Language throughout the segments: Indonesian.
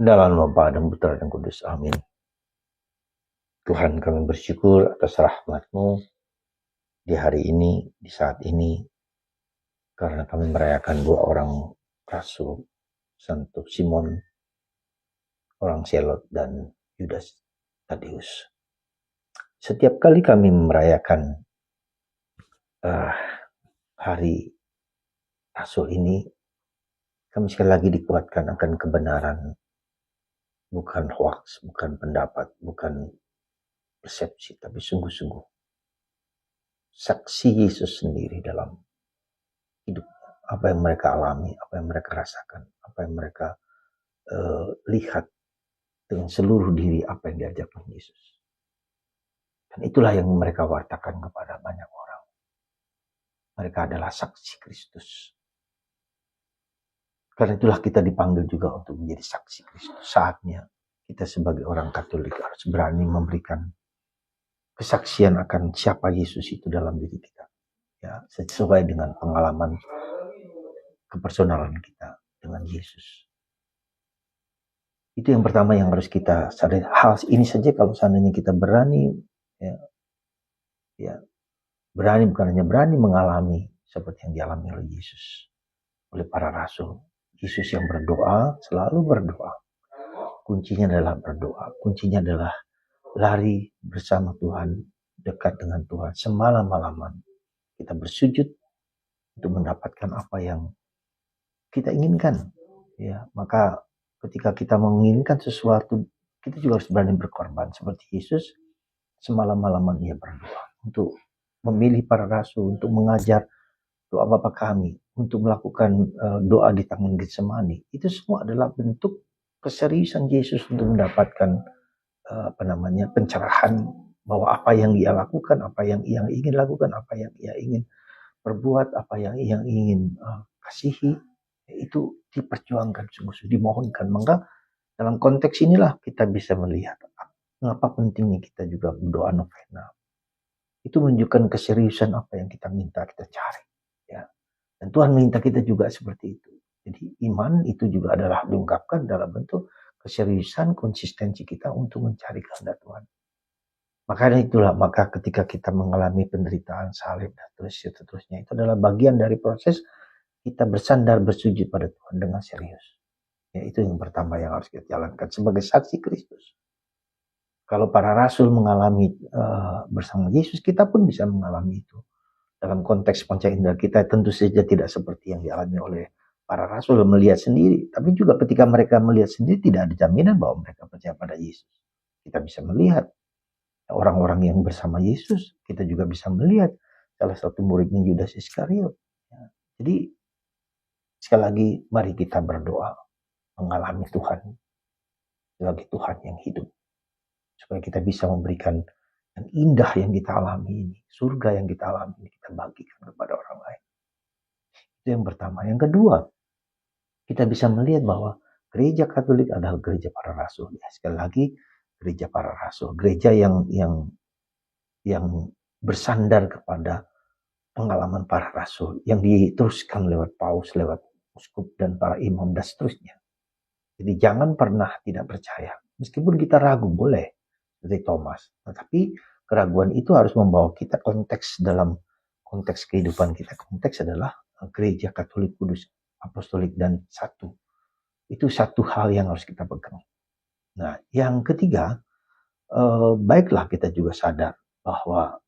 Dalam nama Bapa dan Putra dan Kudus. Amin. Tuhan, kami bersyukur atas rahmat-Mu di hari ini, di saat ini, karena kami merayakan dua orang rasul, Santo Simon, orang Selot, dan Yudas Tadeus. Setiap kali kami merayakan hari rasul ini, kami sekali lagi dikuatkan akan kebenaran, bukan hoaks, bukan pendapat, bukan persepsi, tapi sungguh-sungguh saksi Yesus sendiri dalam hidup, apa yang mereka alami, apa yang mereka rasakan, apa yang mereka lihat dengan seluruh diri, apa yang diajarkan Yesus. Dan itulah yang mereka wartakan kepada banyak orang. Mereka adalah saksi Kristus. Karena itulah kita dipanggil juga untuk menjadi saksi Kristus. Saatnya kita sebagai orang Katolik harus berani memberikan kesaksian akan siapa Yesus itu dalam diri kita. Ya, sesuai dengan pengalaman kepersonalan kita dengan Yesus. Itu yang pertama yang harus kita sadari. Hal ini saja kalau seandainya kita berani, berani bukan hanya berani mengalami seperti yang dialami oleh Yesus, oleh para rasul. Yesus yang berdoa, selalu berdoa. Kuncinya adalah berdoa. Kuncinya adalah lari bersama Tuhan, dekat dengan Tuhan. Semalam-malaman kita bersujud untuk mendapatkan apa yang kita inginkan. Ya, maka ketika kita menginginkan sesuatu, kita juga harus berani berkorban. Seperti Yesus, semalam-malaman ia berdoa untuk memilih para rasul, untuk mengajar doa Bapa kami, untuk melakukan doa di Taman Getsemani. Itu semua adalah bentuk keseriusan Yesus untuk mendapatkan pencerahan bahwa apa yang ia lakukan, apa yang ia ingin lakukan, apa yang ia ingin perbuat, apa yang ia ingin kasihi, itu diperjuangkan sungguh-sungguh, dimohonkan. Maka dalam konteks inilah kita bisa melihat mengapa pentingnya kita juga berdoa novena. Itu menunjukkan keseriusan apa yang kita minta, kita cari. Ya. Dan Tuhan minta kita juga seperti itu. Jadi iman itu juga adalah diungkapkan dalam bentuk keseriusan, konsistensi kita untuk mencari kehendak Tuhan. Maka ketika kita mengalami penderitaan, salib, dan seterusnya, itu adalah bagian dari proses kita bersandar, bersujud pada Tuhan dengan serius. Ya, itu yang pertama yang harus kita jalankan sebagai saksi Kristus. Kalau para rasul mengalami bersama Yesus, kita pun bisa mengalami itu. Dalam konteks panca indera kita tentu saja tidak seperti yang dialami oleh para rasul melihat sendiri. Tapi juga ketika mereka melihat sendiri tidak ada jaminan bahwa mereka percaya pada Yesus. Kita bisa melihat orang-orang yang bersama Yesus. Kita juga bisa melihat salah satu muridnya Yudas Iskariot. Jadi sekali lagi mari kita berdoa mengalami Tuhan sebagai Tuhan yang hidup. Supaya kita bisa memberikan yang indah yang kita alami ini. Surga yang kita alami ini kita bagikan kepada orang lain. Itu yang pertama. Yang kedua, kita bisa melihat bahwa gereja Katolik adalah gereja para rasul. Ya, sekali lagi, gereja para rasul. Gereja yang bersandar kepada pengalaman para rasul. Yang diteruskan lewat paus, lewat uskup, dan para imam, dan seterusnya. Jadi jangan pernah tidak percaya. Meskipun kita ragu, boleh. Seperti Thomas. Tetapi keraguan itu harus membawa kita dalam konteks kehidupan kita. Konteks adalah gereja Katolik kudus, apostolik, dan satu. Itu satu hal yang harus kita pegang. Nah, yang ketiga, baiklah kita juga sadar bahwa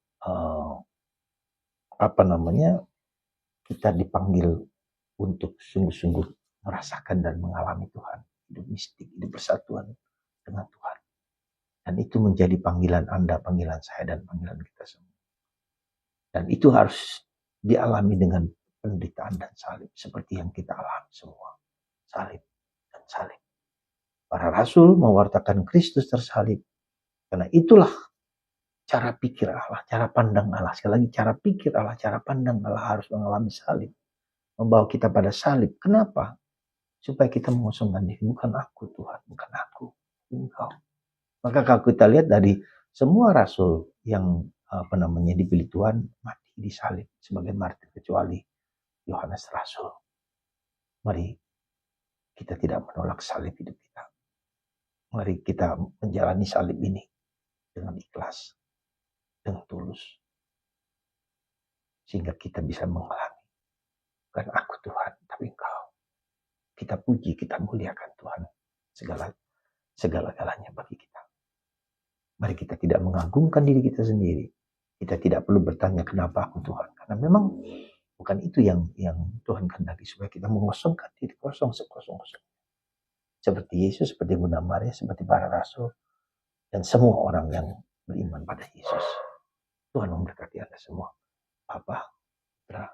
kita dipanggil untuk sungguh-sungguh merasakan dan mengalami Tuhan. Hidup mistik, hidup persatuan dengan Tuhan. Dan itu menjadi panggilan Anda, panggilan saya, dan panggilan kita semua. Dan itu harus dialami dengan penderitaan dan salib. Seperti yang kita alami semua. Salib dan salib. Para rasul mewartakan Kristus tersalib. Karena itulah cara pikir Allah, cara pandang Allah. Sekali lagi, cara pikir Allah, cara pandang Allah harus mengalami salib. Membawa kita pada salib. Kenapa? Supaya kita mengosongkan diri. Bukan aku Tuhan, bukan aku. Engkau. Maka kalau kita lihat dari semua rasul yang dipilih Tuhan mati disalib sebagai martir kecuali Yohanes Rasul. Mari kita tidak menolak salib hidup kita. Mari kita menjalani salib ini dengan ikhlas, dengan tulus. Sehingga kita bisa mengalami. Bukan aku Tuhan, tapi Engkau. Kita puji, kita muliakan Tuhan. Segala-galanya bagi kita. Mari kita tidak mengagungkan diri kita sendiri. Kita tidak perlu bertanya kenapa aku Tuhan. Karena memang bukan itu yang Tuhan kehendaki. Supaya kita mengosongkan diri kosong sekosong-kosong. Seperti Yesus, seperti Bunda Maria, seperti para rasul. Dan semua orang yang beriman pada Yesus. Tuhan memberkati Anda semua. Bapa, Putra,